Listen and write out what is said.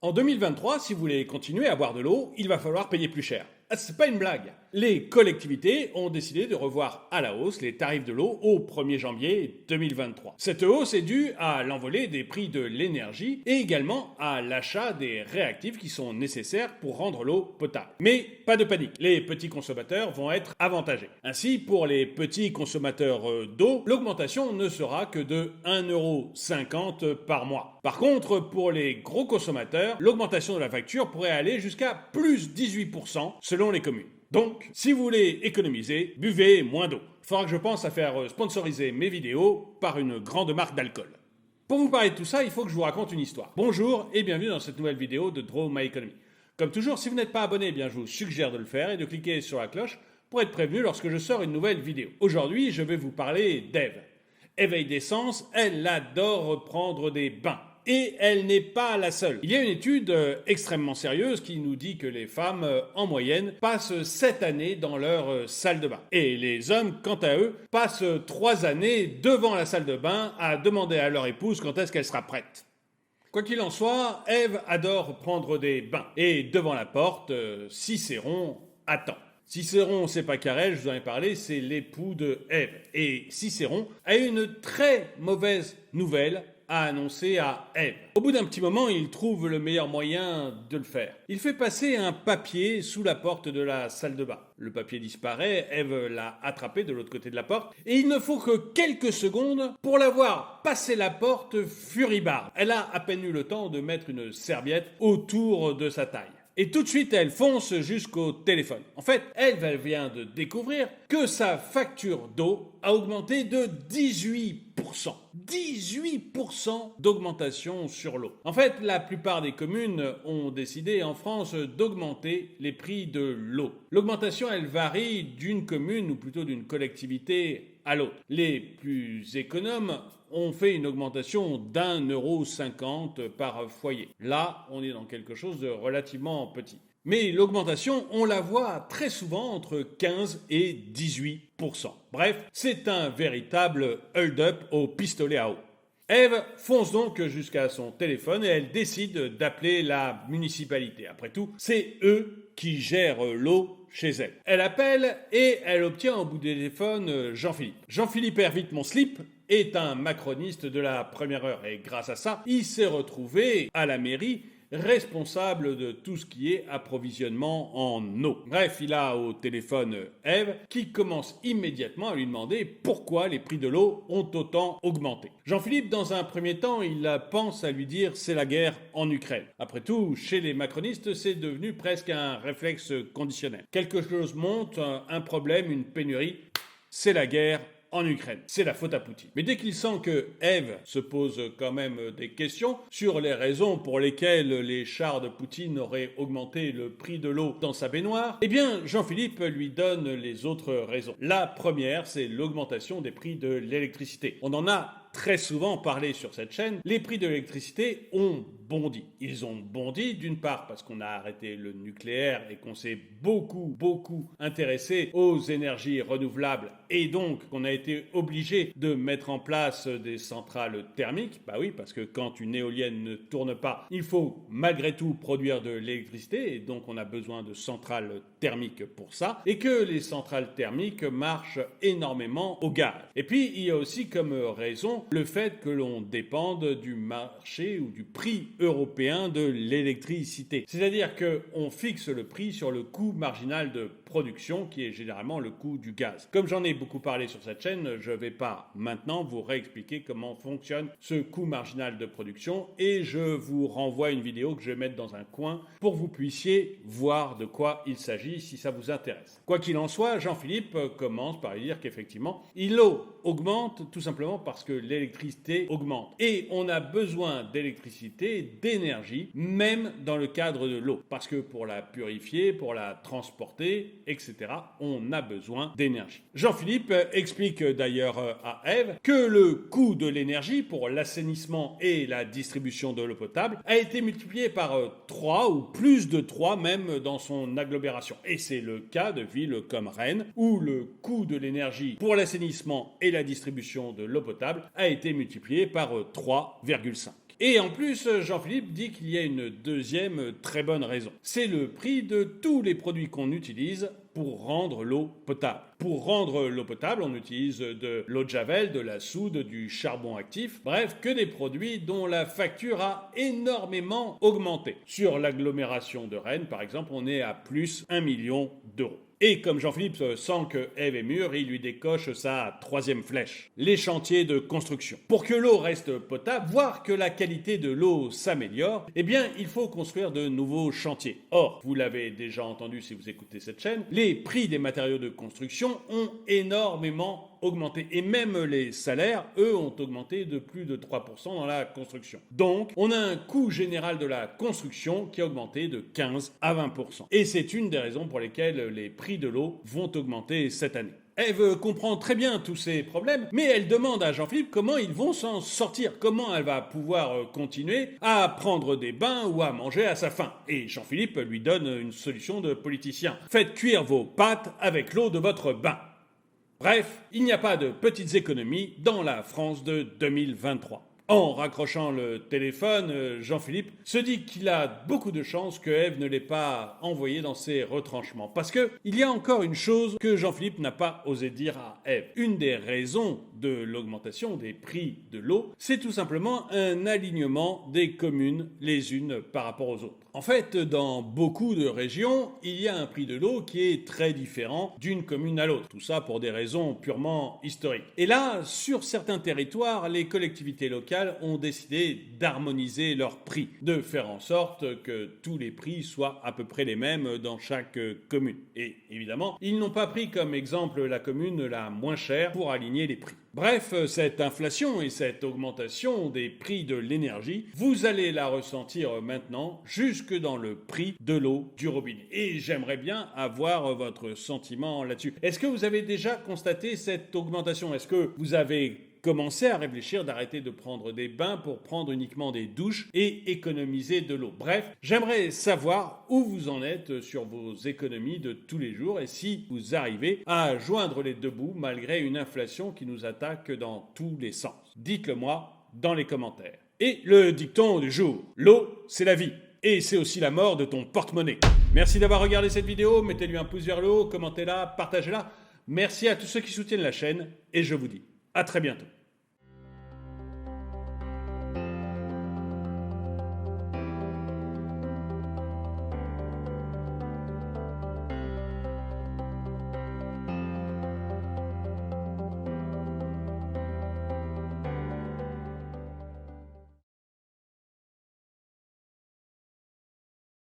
En 2023, si vous voulez continuer à boire de l'eau, il va falloir payer plus cher. Ah, c'est pas une blague. Les collectivités ont décidé de revoir à la hausse les tarifs de l'eau au 1er janvier 2023. Cette hausse est due à l'envolée des prix de l'énergie et également à l'achat des réactifs qui sont nécessaires pour rendre l'eau potable. Mais pas de panique, les petits consommateurs vont être avantagés. Ainsi, pour les petits consommateurs d'eau, l'augmentation ne sera que de 1,50 € par mois. Par contre, pour les gros consommateurs, l'augmentation de la facture pourrait aller jusqu'à plus 18% selon les communes. Donc, si vous voulez économiser, buvez moins d'eau. Il faudra que je pense à faire sponsoriser mes vidéos par une grande marque d'alcool. Pour vous parler de tout ça, il faut que je vous raconte une histoire. Bonjour et bienvenue dans cette nouvelle vidéo de Draw My Economy. Comme toujours, si vous n'êtes pas abonné, je vous suggère de le faire et de cliquer sur la cloche pour être prévenu lorsque je sors une nouvelle vidéo. Aujourd'hui, je vais vous parler d'Ève. Éveil des sens, elle adore prendre des bains. Et elle n'est pas la seule. Il y a une étude extrêmement sérieuse qui nous dit que les femmes, en moyenne, passent 7 années dans leur salle de bain. Et les hommes, quant à eux, passent 3 années devant la salle de bain à demander à leur épouse quand est-ce qu'elle sera prête. Quoi qu'il en soit, Ève adore prendre des bains. Et devant la porte, Cicéron attend. Cicéron, c'est pas Carrel, je vous en ai parlé, c'est l'époux de Ève. Et Cicéron a une très mauvaise nouvelle à annoncer à Ève. Au bout d'un petit moment, il trouve le meilleur moyen de le faire. Il fait passer un papier sous la porte de la salle de bain. Le papier disparaît, Ève l'a attrapé de l'autre côté de la porte, et il ne faut que quelques secondes pour la voir passer la porte furibarde. Elle a à peine eu le temps de mettre une serviette autour de sa taille. Et tout de suite, elle fonce jusqu'au téléphone. En fait, elle vient de découvrir que sa facture d'eau a augmenté de 18%. 18% d'augmentation sur l'eau. En fait, la plupart des communes ont décidé en France d'augmenter les prix de l'eau. L'augmentation, elle varie d'une commune ou plutôt d'une collectivité à l'autre. Les plus économes ont fait une augmentation d'1,50 € par foyer. Là, on est dans quelque chose de relativement petit. Mais l'augmentation, on la voit très souvent entre 15 et 18%. Bref, c'est un véritable hold-up au pistolet à eau. Ève fonce donc jusqu'à son téléphone et elle décide d'appeler la municipalité. Après tout, c'est eux qui gèrent l'eau chez elle. Elle appelle et elle obtient au bout du téléphone Jean-Philippe. Jean-Philippe Hervite mon slip est un macroniste de la première heure et grâce à ça, il s'est retrouvé à la mairie responsable de tout ce qui est approvisionnement en eau. Bref, il a au téléphone Ève qui commence immédiatement à lui demander pourquoi les prix de l'eau ont autant augmenté. Jean-Philippe, dans un premier temps, il pense à lui dire c'est la guerre en Ukraine. Après tout, chez les macronistes, c'est devenu presque un réflexe conditionnel. Quelque chose monte, un problème, une pénurie, c'est la guerre en Ukraine. C'est la faute à Poutine. Mais dès qu'il sent que Ève se pose quand même des questions sur les raisons pour lesquelles les chars de Poutine auraient augmenté le prix de l'eau dans sa baignoire, eh bien Jean-Philippe lui donne les autres raisons. La première, c'est l'augmentation des prix de l'électricité. On en a très souvent parlé sur cette chaîne, les prix de l'électricité ont bondi. Ils ont bondi d'une part parce qu'on a arrêté le nucléaire et qu'on s'est beaucoup intéressé aux énergies renouvelables et donc qu'on a été obligé de mettre en place des centrales thermiques. Bah oui, parce que quand une éolienne ne tourne pas, il faut malgré tout produire de l'électricité et donc on a besoin de centrales thermiques pour ça et que les centrales thermiques marchent énormément au gaz. Et puis il y a aussi comme raison le fait que l'on dépende du marché ou du prix européen de l'électricité. C'est-à-dire qu'on fixe le prix sur le coût marginal de production qui est généralement le coût du gaz. Comme j'en ai beaucoup parlé sur cette chaîne, je ne vais pas maintenant vous réexpliquer comment fonctionne ce coût marginal de production et je vous renvoie à une vidéo que je vais mettre dans un coin pour que vous puissiez voir de quoi il s'agit si ça vous intéresse. Quoi qu'il en soit, Jean-Philippe commence par dire qu'effectivement, l'eau augmente tout simplement parce que l'électricité augmente. Et on a besoin d'électricité, d'énergie, même dans le cadre de l'eau. Parce que pour la purifier, pour la transporter, etc., on a besoin d'énergie. Jean-Philippe explique d'ailleurs à Ève que le coût de l'énergie pour l'assainissement et la distribution de l'eau potable a été multiplié par 3 ou plus de 3 même dans son agglomération. Et c'est le cas de villes comme Rennes où le coût de l'énergie pour l'assainissement et la distribution de l'eau potable a été multiplié par 3,5. Et en plus, Jean-Philippe dit qu'il y a une deuxième très bonne raison. C'est le prix de tous les produits qu'on utilise pour rendre l'eau potable. Pour rendre l'eau potable, on utilise de l'eau de javel, de la soude, du charbon actif, bref, que des produits dont la facture a énormément augmenté. Sur l'agglomération de Rennes, par exemple, on est à plus 1 million d'euros. Et comme Jean-Philippe sent que Ève est mûre, il lui décoche sa troisième flèche, les chantiers de construction. Pour que l'eau reste potable, voire que la qualité de l'eau s'améliore, eh bien, il faut construire de nouveaux chantiers. Or, vous l'avez déjà entendu si vous écoutez cette chaîne, les prix des matériaux de construction ont énormément augmenté. Et même les salaires, eux, ont augmenté de plus de 3% dans la construction. Donc, on a un coût général de la construction qui a augmenté de 15 à 20%. Et c'est une des raisons pour lesquelles les prix de l'eau vont augmenter cette année. Ève comprend très bien tous ces problèmes, mais elle demande à Jean-Philippe comment ils vont s'en sortir, comment elle va pouvoir continuer à prendre des bains ou à manger à sa faim. Et Jean-Philippe lui donne une solution de politicien. Faites cuire vos pâtes avec l'eau de votre bain. Bref, il n'y a pas de petites économies dans la France de 2023. En raccrochant le téléphone, Jean-Philippe se dit qu'il a beaucoup de chance que Ève ne l'ait pas envoyé dans ses retranchements. Parce que il y a encore une chose que Jean-Philippe n'a pas osé dire à Ève. Une des raisons de l'augmentation des prix de l'eau, c'est tout simplement un alignement des communes les unes par rapport aux autres. En fait, dans beaucoup de régions, il y a un prix de l'eau qui est très différent d'une commune à l'autre. Tout ça pour des raisons purement historiques. Et là, sur certains territoires, les collectivités locales ont décidé d'harmoniser leurs prix, de faire en sorte que tous les prix soient à peu près les mêmes dans chaque commune. Et évidemment, ils n'ont pas pris comme exemple la commune la moins chère pour aligner les prix. Bref, cette inflation et cette augmentation des prix de l'énergie, vous allez la ressentir maintenant jusque dans le prix de l'eau du robinet. Et j'aimerais bien avoir votre sentiment là-dessus. Est-ce que vous avez déjà constaté cette augmentation? Est-ce que vous avez commencer à réfléchir d'arrêter de prendre des bains pour prendre uniquement des douches et économiser de l'eau. Bref, j'aimerais savoir où vous en êtes sur vos économies de tous les jours et si vous arrivez à joindre les deux bouts malgré une inflation qui nous attaque dans tous les sens. Dites-le moi dans les commentaires. Et le dicton du jour, l'eau, c'est la vie. Et c'est aussi la mort de ton porte-monnaie. Merci d'avoir regardé cette vidéo, mettez-lui un pouce vers le haut, commentez-la, partagez-la. Merci à tous ceux qui soutiennent la chaîne et je vous dis à très bientôt.